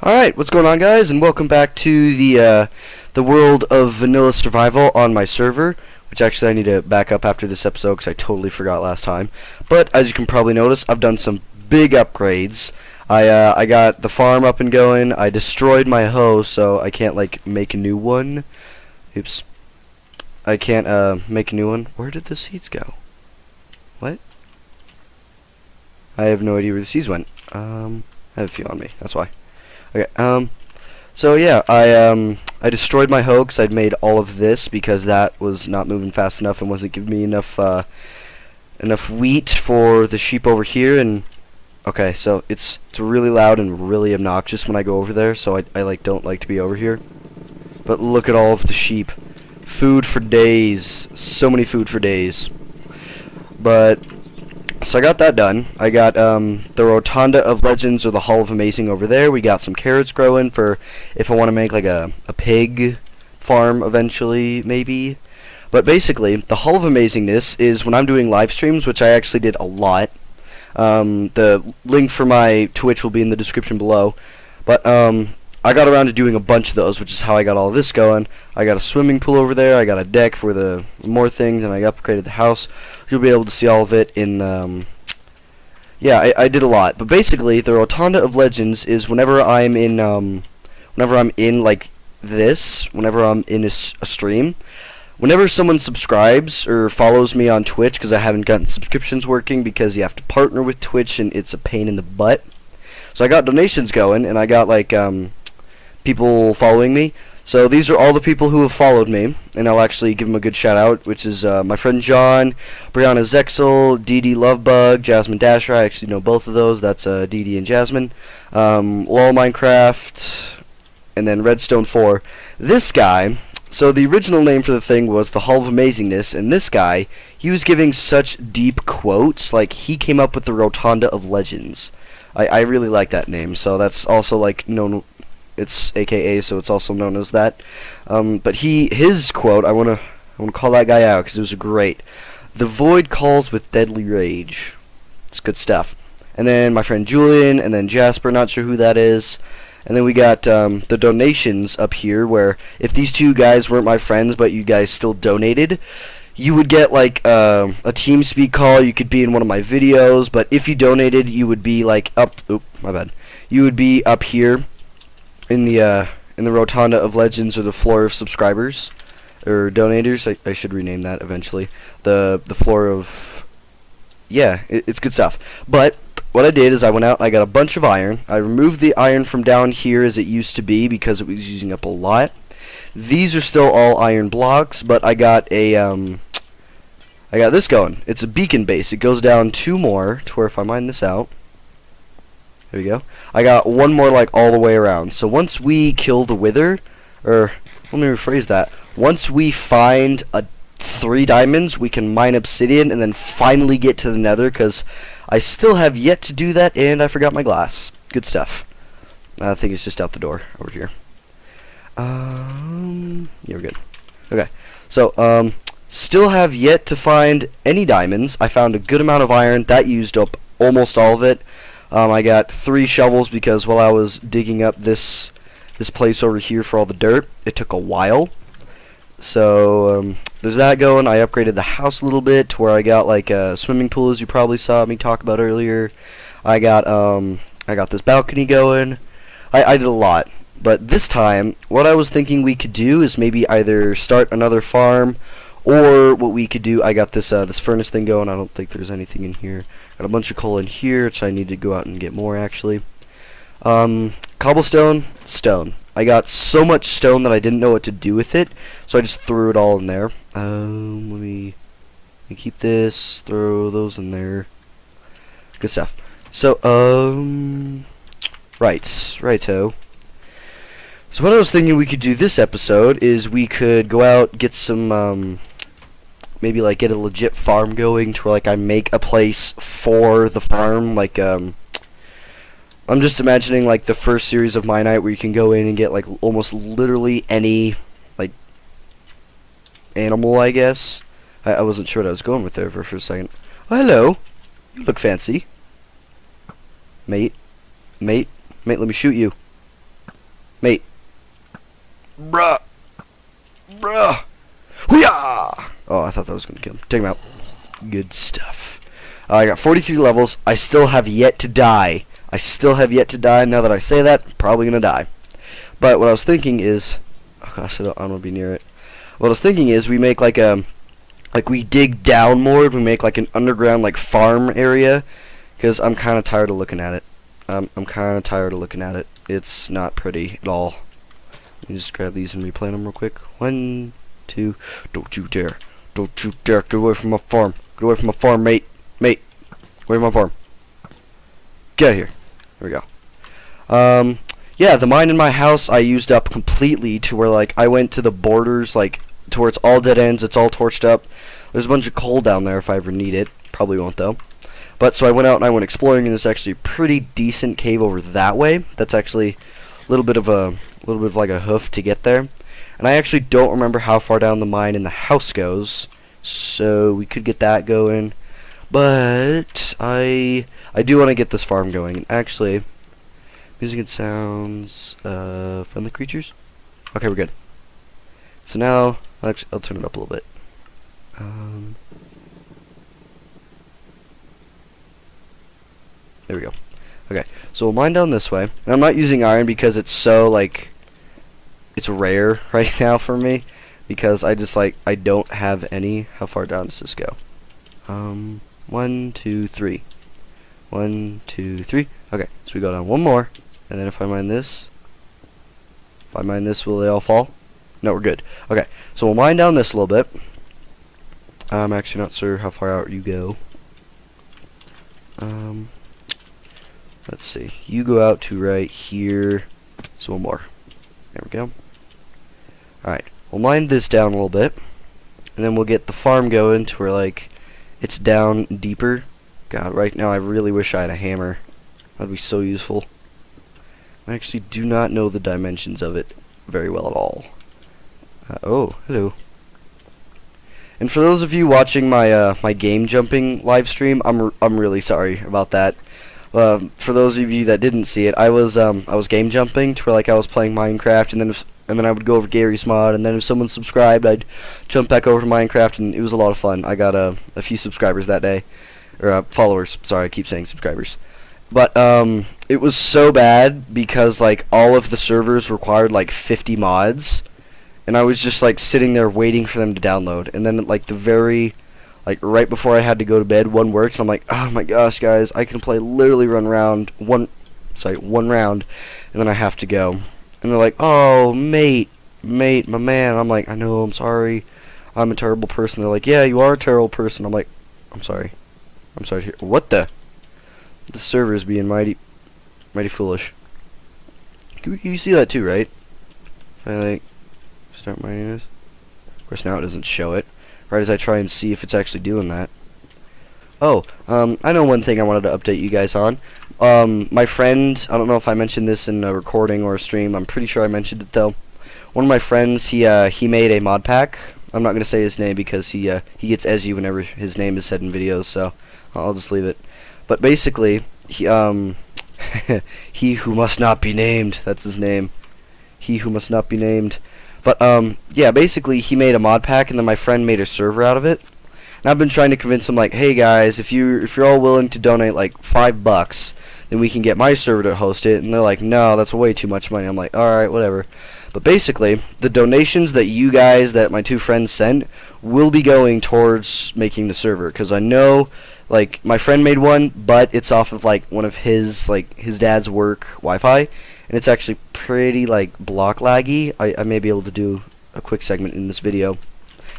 Alright, what's going on, guys, and welcome back to the world of vanilla survival on my server, which actually I need to back up after this episode because I totally forgot last time. But as you can probably notice, I've done some big upgrades. I got the farm up and going. I destroyed my hoe, so I can't like make a new one. Oops. I can't make a new one. Where did the seeds go? What? I have no idea where the seeds went. I have a few on me, that's why. Okay, so yeah, I destroyed my hoe because I'd made all of this because that was not moving fast enough and wasn't giving me enough wheat for the sheep over here. And okay, so it's really loud and really obnoxious when I go over there, so I like don't like to be over here. But look at all of the sheep. Food for days. So many food for days. But so I got that done. I got the Rotunda of Legends, or the Hall of Amazing, over there. We got some carrots growing for if I want to make like a pig farm eventually, maybe. But basically, the Hall of Amazingness is when I'm doing live streams, which I actually did a lot. The link for my Twitch will be in the description below. But I got around to doing a bunch of those, which is how I got all this going. I got a swimming pool over there. I got a deck for the more things, and I upgraded the house. You'll be able to see all of it in yeah, I did a lot. But basically, the Rotunda of Legends is whenever I'm in like this, whenever I'm in a stream, whenever someone subscribes or follows me on Twitch, because I haven't gotten subscriptions working because you have to partner with Twitch and it's a pain in the butt. So I got donations going, and I got like people following me. So these are all the people who have followed me, and I'll actually give them a good shout out, which is my friend John, Brianna Zexel, DD Lovebug, Jasmine Dasher. I actually know both of those. That's DD and Jasmine. LOL Minecraft, and then Redstone4. This guy, so the original name for the thing was the Hall of Amazingness, and this guy, he was giving such deep quotes, like he came up with the Rotunda of Legends. I really like that name, so that's also like known. It's AKA, so it's also known as that. But his quote, I wanna call that guy out because it was great. The void calls with deadly rage. It's good stuff. And then my friend Julian, and then Jasper. Not sure who that is. And then we got the donations up here, where if these two guys weren't my friends, but you guys still donated, you would get like a TeamSpeak call. You could be in one of my videos, but if you donated, you would be like up. Oop, my bad. You would be up here in the Rotunda of Legends, or the floor of subscribers or donators. I should rename that eventually. The floor of, yeah, it's good stuff. But what I did is I went out and I got a bunch of iron. I removed the iron from down here as it used to be because it was using up a lot. These are still all iron blocks, but I got this going. It's a beacon base. It goes down 2 more to where if I mine this out, there we go. I got 1 more like all the way around. So once we kill the wither, or let me rephrase that. Once we find 3 diamonds, we can mine obsidian and then finally get to the nether, because I still have yet to do that, and I forgot my glass. Good stuff. I think it's just out the door over here. Yeah, we're good. Okay. So, still have yet to find any diamonds. I found a good amount of iron. That used up almost all of it. I got 3 shovels because while I was digging up this place over here for all the dirt, it took a while. So there's that going. I upgraded the house a little bit to where I got like a swimming pool, as you probably saw me talk about earlier. I got this balcony going. I did a lot. But this time, what I was thinking we could do is maybe either start another farm, or what we could do, I got this this furnace thing going. I don't think there's anything in here. Got a bunch of coal in here, which I need to go out and get more, actually. Cobblestone, stone. I got so much stone that I didn't know what to do with it, so I just threw it all in there. Let me keep this, throw those in there. Good stuff. So, righto. So what I was thinking we could do this episode is we could go out, get some, maybe like get a legit farm going to where like I make a place for the farm. Like, I'm just imagining like the first series of My Night where you can go in and get like almost literally any like animal, I guess. I wasn't sure what I was going with there for a second. Oh, hello. You look fancy. Mate, let me shoot you. Mate. Bruh. Bruh. Hoo-yah! Oh, I thought that was going to kill him. Take him out. Good stuff. I got 43 levels. I still have yet to die. I still have yet to die. Now that I say that, I'm probably going to die. But what I was thinking is... Oh gosh, I don't want to be near it. What I was thinking is we make like a... Like we dig down more. We make like an underground like farm area. Because I'm kind of tired of looking at it. I'm kind of tired of looking at it. It's not pretty at all. Let me just grab these and replant them real quick. 1, 2... Don't you dare. Don't you dare. Get away from my farm. Get away from my farm, mate. Mate. Get away from my farm. Get out of here. There we go. Yeah, the mine in my house I used up completely to where, like, I went to the borders, like, to where it's all dead ends, it's all torched up. There's a bunch of coal down there if I ever need it. Probably won't, though. But, so I went out and I went exploring, and there's actually a pretty decent cave over that way. That's actually a little bit of like a hoof to get there. And I actually don't remember how far down the mine in the house goes, so we could get that going. But I do want to get this farm going. And actually, music and sounds, friendly creatures. Okay, we're good. So now, actually, I'll turn it up a little bit. There we go. Okay, so we'll mine down this way. And I'm not using iron because it's so, like, it's rare right now for me. Because I just, like, I don't have any. How far down does this go? 1, 2, 3. 1, 2, 3. Okay, so we go down one more. And then if I mine this, will they all fall? No, we're good. Okay, so we'll mine down this a little bit. I'm actually not sure how far out you go. Let's see. You go out to right here. So one more. There we go. Alright, we'll mine this down a little bit. And then we'll get the farm going to where, like, it's down deeper. God, right now I really wish I had a hammer. That'd be so useful. I actually do not know the dimensions of it very well at all. Oh, hello. And for those of you watching my my game jumping live stream, I'm really sorry about that. For those of you that didn't see it, I was game jumping to where, like, I was playing Minecraft, and then I would go over Gary's mod, and then if someone subscribed, I'd jump back over to Minecraft, and it was a lot of fun. I got a few subscribers that day, or followers. Sorry, I keep saying subscribers. But it was so bad because, like, all of the servers required like 50 mods, and I was just, like, sitting there waiting for them to download, and then, like, right before I had to go to bed, one worked, and I'm like, oh my gosh, guys, I can play literally one round, and then I have to go. And they're like, oh, mate, my man. I'm like, I know, I'm sorry, I'm a terrible person. They're like, yeah, you are a terrible person. I'm like, I'm sorry to hear. What the? The server is being mighty foolish. You see that too, right? If I, like, start mining this. Of course, now it doesn't show it. Right as I try and see if it's actually doing that. Oh, I know one thing I wanted to update you guys on. My friend, I don't know if I mentioned this in a recording or a stream. I'm pretty sure I mentioned it though. One of my friends, he made a mod pack. I'm not gonna say his name because he gets edgy whenever his name is said in videos, so I'll just leave it. But basically, he he who must not be named. That's his name. He who must not be named. But yeah, basically he made a mod pack, and then my friend made a server out of it. And I've been trying to convince him, like, hey guys, if you're all willing to donate like $5, then we can get my server to host it. And they're like, no, that's way too much money. I'm like, all right, whatever. But basically, the donations that my two friends sent will be going towards making the server, because I know, like, my friend made one, but it's off of, like, one of his dad's work Wi-Fi. And it's actually pretty, like, block laggy. I may be able to do a quick segment in this video.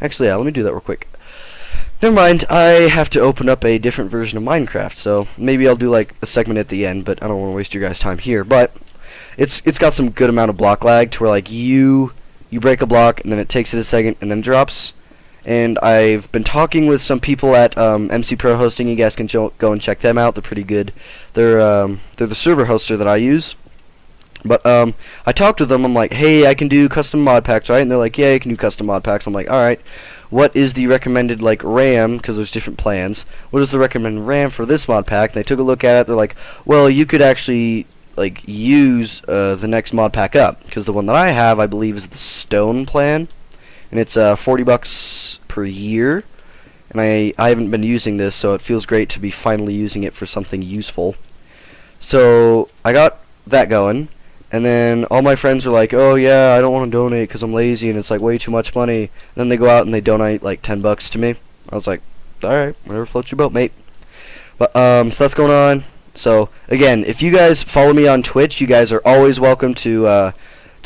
Actually, yeah, let me do that real quick. Never mind, I have to open up a different version of Minecraft, so maybe I'll do, like, a segment at the end, but I don't want to waste your guys' time here. But it's got some good amount of block lag to where, like, you break a block, and then it takes it a second, and then drops. And I've been talking with some people at MC Pro Hosting. You guys can go and check them out. They're pretty good. They're the server hoster that I use. But I talked to them. I'm like, hey, I can do custom mod packs, right? And they're like, yeah, you can do custom mod packs. I'm like, all right. What is the recommended, like, RAM? Because there's different plans. What is the recommended RAM for this mod pack? And they took a look at it. They're like, well, you could actually like use the next mod pack up, because the one that I have, I believe, is the Stone plan, and it's $40 per year. And I haven't been using this, so it feels great to be finally using it for something useful. So I got that going, and then all my friends are like, "Oh yeah, I don't want to donate because I'm lazy and it's like way too much money." And then they go out and they donate like $10 to me. I was like, "All right, whatever floats your boat, mate." But so that's going on. So again, if you guys follow me on Twitch, you guys are always welcome to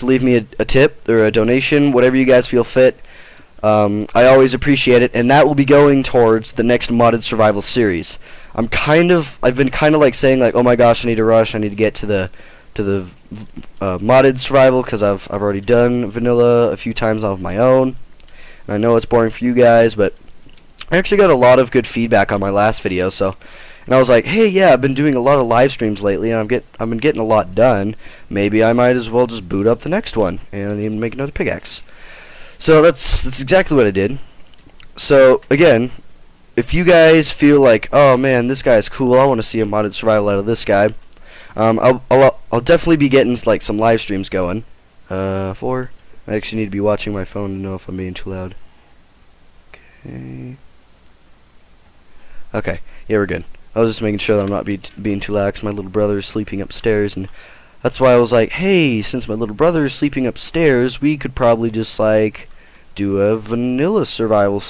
leave me a tip or a donation, whatever you guys feel fit. I always appreciate it, and that will be going towards the next modded survival series. I've been kind of like saying like, oh my gosh, I need to rush, I need to get to the modded survival, because I've already done vanilla a few times on my own, and I know it's boring for you guys, but I actually got a lot of good feedback on my last video, and I was like, hey, yeah, I've been doing a lot of live streams lately, and I've been getting a lot done. Maybe I might as well just boot up the next one and even make another pickaxe. So that's exactly what I did. So again, if you guys feel like, oh man, this guy is cool, I want to see a modded survival out of this guy, I'll definitely be getting like some live streams going. I actually need to be watching my phone to know if I'm being too loud. Okay, yeah, we're good. I was just making sure that I'm not being too loud, 'cause my little brother is sleeping upstairs, and that's why I was like, hey, since my little brother is sleeping upstairs, we could probably just like do a vanilla survival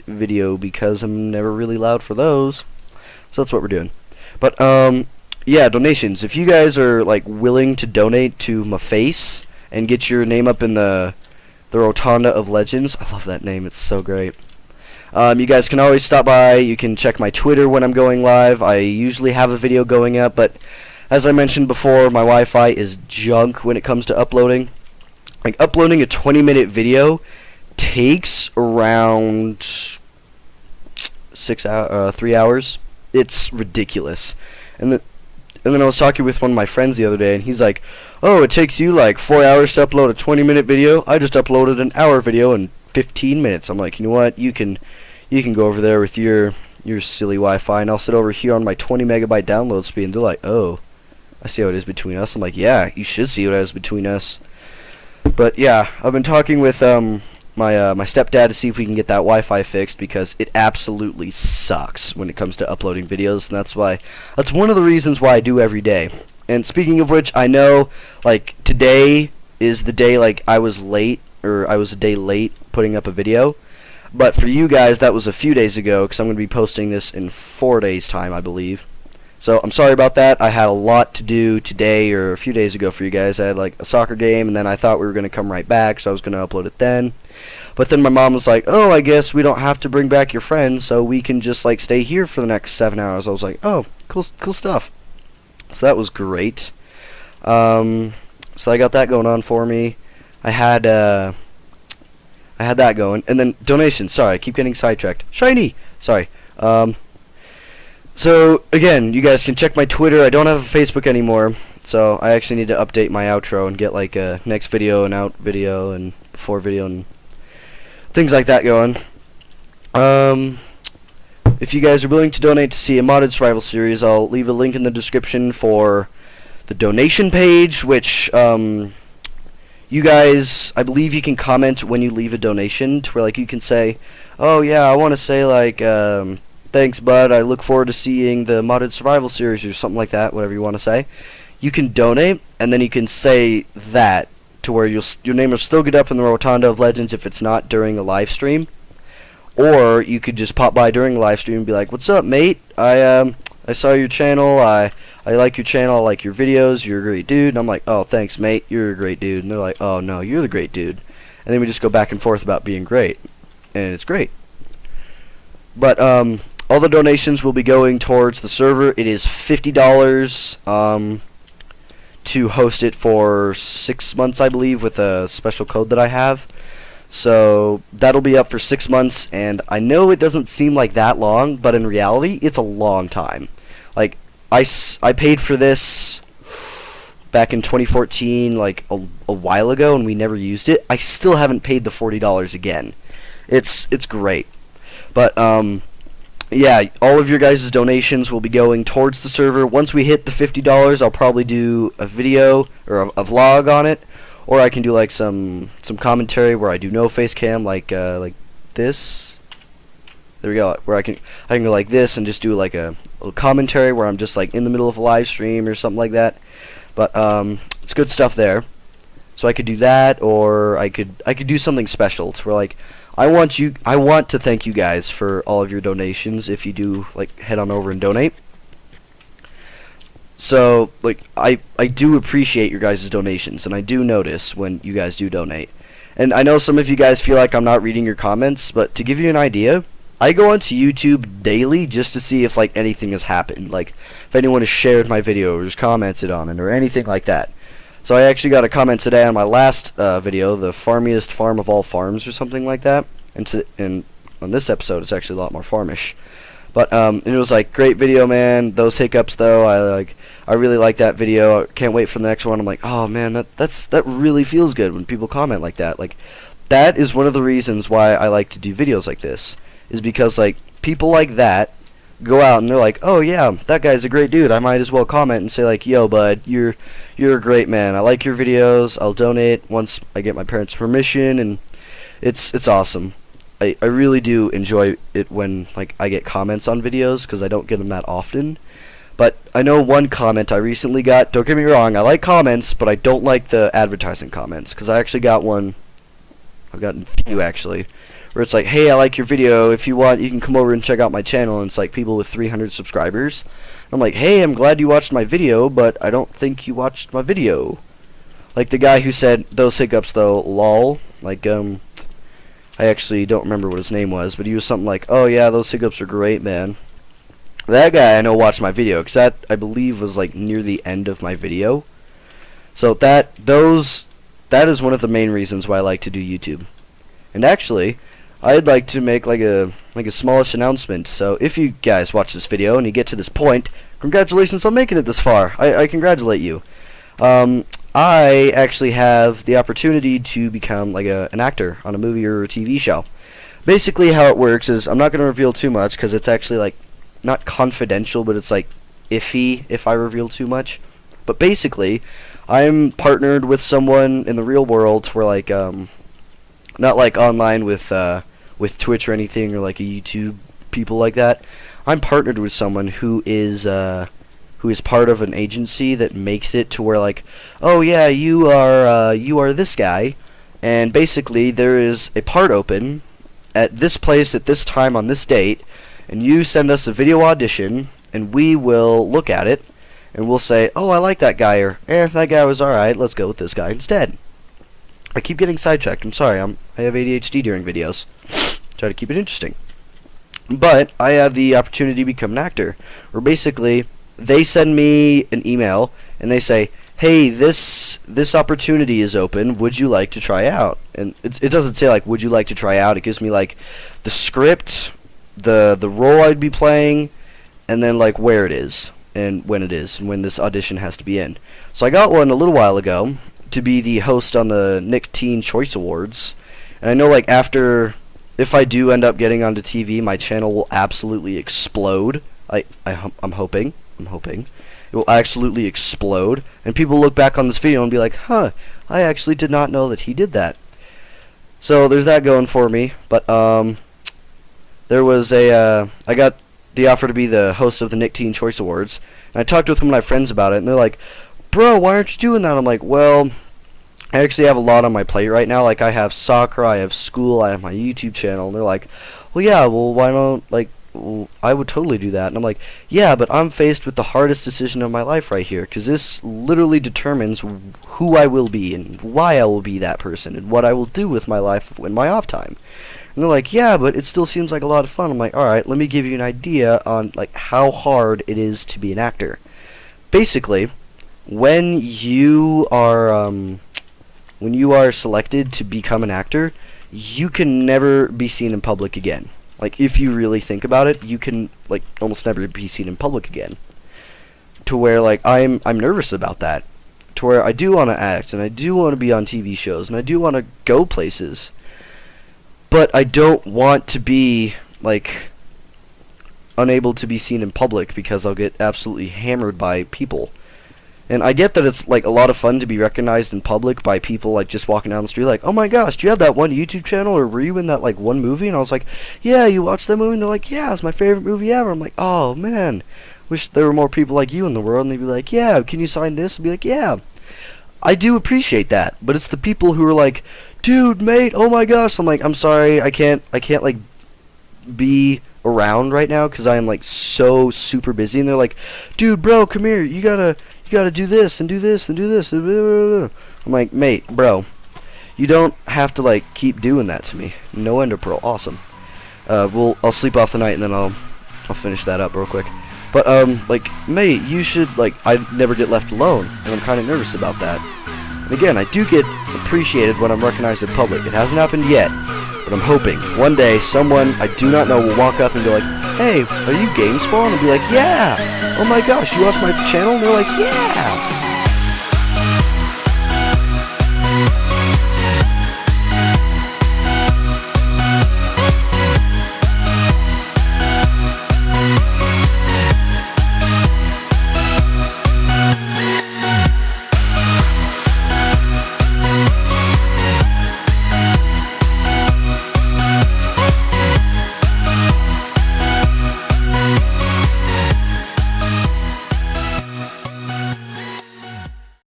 video, because I'm never really loud for those. So that's what we're doing. But yeah, donations. If you guys are like willing to donate to my face and get your name up in the Rotunda of Legends, I love that name. It's so great. You guys can always stop by. You can check my Twitter when I'm going live. I usually have a video going up, but as I mentioned before, my Wi-Fi is junk when it comes to uploading. Like, uploading a 20-minute video takes around 3 hours. It's ridiculous. And then I was talking with one of my friends the other day, and he's like, oh, it takes you like 4 hours to upload a 20-minute video? I just uploaded an hour video in 15 minutes. I'm like, you know what? You can go over there with your silly Wi-Fi, and I'll sit over here on my 20 megabyte download speed. And they're like, oh, I see how it is between us. I'm like, yeah, you should see what it is between us. But yeah, I've been talking with my stepdad to see if we can get that Wi-Fi fixed, because it absolutely sucks when it comes to uploading videos, and that's one of the reasons why I do every day. And speaking of which, I know like today is the day like I was a day late putting up a video, but for you guys that was a few days ago, because I'm going to be posting this in 4 days time, I believe. So I'm sorry about that. I had a lot to do today or a few days ago for you guys. I had like a soccer game, and then I thought we were going to come right back, so I was going to upload it then. But then my mom was like, oh, I guess we don't have to bring back your friends, so we can just like stay here for the next 7 hours. I was like, oh, cool stuff. So that was great. So I got that going on for me. I had that going, and then donations. Sorry, I keep getting sidetracked. Shiny. Sorry. So again, you guys can check my Twitter. I don't have a Facebook anymore, so I actually need to update my outro and get like a next video and out video and before video and things like that going. If you guys are willing to donate to see a modded survival series, I'll leave a link in the description for the donation page, which you guys, I believe you can comment when you leave a donation, to where like you can say, oh yeah, I want to say like thanks, bud, I look forward to seeing the modded survival series, or something like that, whatever you want to say. You can donate, and then you can say that, to where your name will still get up in the Rotunda of Legends if it's not during a live stream. Or you could just pop by during a live stream and be like, what's up, mate? I saw your channel, I like your channel, I like your videos, you're a great dude. And I'm like, oh, thanks, mate, you're a great dude. And they're like, oh, no, you're the great dude. And then we just go back and forth about being great. And it's great. But, all the donations will be going towards the server. It is $50 to host it for 6 months, I believe, with a special code that I have. So that'll be up for 6 months, and I know it doesn't seem like that long, but in reality, it's a long time. Like, I paid for this back in 2014, like a while ago, and we never used it. I still haven't paid the $40 again. It's great. But yeah, all of your guys' donations will be going towards the server. Once we hit the $50, I'll probably do a video or a vlog on it, or I can do like some commentary where I do no face cam, like this. There we go. Where I can go like this and just do like a little commentary where I'm just like in the middle of a live stream or something like that. But it's good stuff there. So I could do that, or I could do something special to where like I want to thank you guys for all of your donations if you do like head on over and donate. So like I do appreciate your guys' donations, and I do notice when you guys do donate. And I know some of you guys feel like I'm not reading your comments, but to give you an idea, I go onto YouTube daily just to see if like anything has happened, like if anyone has shared my video or just commented on it or anything like that. So I actually got a comment today on my last video, the farmiest farm of all farms or something like that. And on this episode, it's actually a lot more farmish. But and it was like, great video, man. Those hiccups though, I really like that video. I can't wait for the next one. I'm like, oh man, that really feels good when people comment like that. Like that is one of the reasons why I like to do videos like this, is because like people like that go out and they're like, oh yeah, that guy's a great dude. I might as well comment and say like, yo bud, you're a great man. I like your videos. I'll donate once I get my parents' permission, and it's awesome. I really do enjoy it when like I get comments on videos, because I don't get them that often. But I know one comment I recently got, don't get me wrong, I like comments, but I don't like the advertising comments, because I actually got one, I've gotten a few actually, where it's like, hey, I like your video, if you want you can come over and check out my channel, and it's like people with 300 subscribers. I'm like, hey, I'm glad you watched my video, but I don't think you watched my video. Like the guy who said, those hiccups though, lol, like I actually don't remember what his name was, but he was something like, oh yeah, those hiccups are great, man. That guy I know watched my video, because that, I believe, was like near the end of my video. So that is one of the main reasons why I like to do YouTube. And actually, I'd like to make like a smallish announcement. So if you guys watch this video and you get to this point, congratulations on making it this far. I congratulate you. I actually have the opportunity to become like an actor on a movie or a TV show. Basically how it works is, I'm not going to reveal too much because it's actually like not confidential, but it's like iffy if I reveal too much. But basically, I'm partnered with someone in the real world where like not like online with Twitch or anything, or like a YouTube people like that. I'm partnered with someone who is part of an agency that makes it to where like, oh yeah, you are this guy, and basically there is a part open at this place at this time on this date, and you send us a video audition, and we will look at it, and we'll say, oh, I like that guy, or that guy was alright, let's go with this guy instead. I keep getting sidetracked, I'm sorry, I have ADHD during videos. Try to keep it interesting. But I have the opportunity to become an actor, where basically they send me an email, and they say, hey, this opportunity is open, would you like to try out? And it doesn't say like, would you like to try out, it gives me like the script, the role I'd be playing, and then like where it is, and when it is, and when this audition has to be in. So I got one a little while ago to be the host on the Nick Teen Choice Awards, and I know like after, if I do end up getting onto TV, my channel will absolutely explode. I'm hoping it will absolutely explode, and people look back on this video and be like, huh, I actually did not know that he did that. So there's that going for me. But there was I got the offer to be the host of the Nick Teen Choice Awards, and I talked with some of my friends about it, and they're like, bro, why aren't you doing that? I'm like, well, I actually have a lot on my plate right now. Like, I have soccer, I have school, I have my YouTube channel, and they're like, well, yeah, well, why don't, like, well, I would totally do that. And I'm like, yeah, but I'm faced with the hardest decision of my life right here, because this literally determines who I will be and why I will be that person and what I will do with my life in my off time. And they're like, yeah, but it still seems like a lot of fun. I'm like, alright, let me give you an idea on like how hard it is to be an actor. Basically, when you are selected to become an actor, you can never be seen in public again. Like, if you really think about it, you can, like, almost never be seen in public again. To where, like, I'm nervous about that. To where I do want to act, and I do want to be on TV shows, and I do want to go places. But I don't want to be, like, unable to be seen in public because I'll get absolutely hammered by people. And I get that it's like a lot of fun to be recognized in public by people like just walking down the street like, oh my gosh, do you have that one YouTube channel, or were you in that like one movie? And I was like, yeah, you watched that movie? And they're like, yeah, it's my favorite movie ever. I'm like, oh man, wish there were more people like you in the world. And they'd be like, yeah, can you sign this? I'd be like, yeah. I do appreciate that, but it's the people who are like, dude, mate, oh my gosh. I'm like, I'm sorry, I can't like be around right now because I am like so super busy. And they're like, dude, bro, come here, you gotta do this and do this and do this. I'm like, mate, bro, you don't have to like keep doing that to me. No ender pearl, awesome. I'll sleep off the night and then I'll finish that up real quick. But like, mate, you should like, I never get left alone, and I'm kind of nervous about that. And again, I do get appreciated when I'm recognized in public. It hasn't happened yet, but I'm hoping one day someone I do not know will walk up and go like, hey, are you GamesFall? And I'll be like, yeah. Oh my gosh, you watch my channel? And they're like, yeah.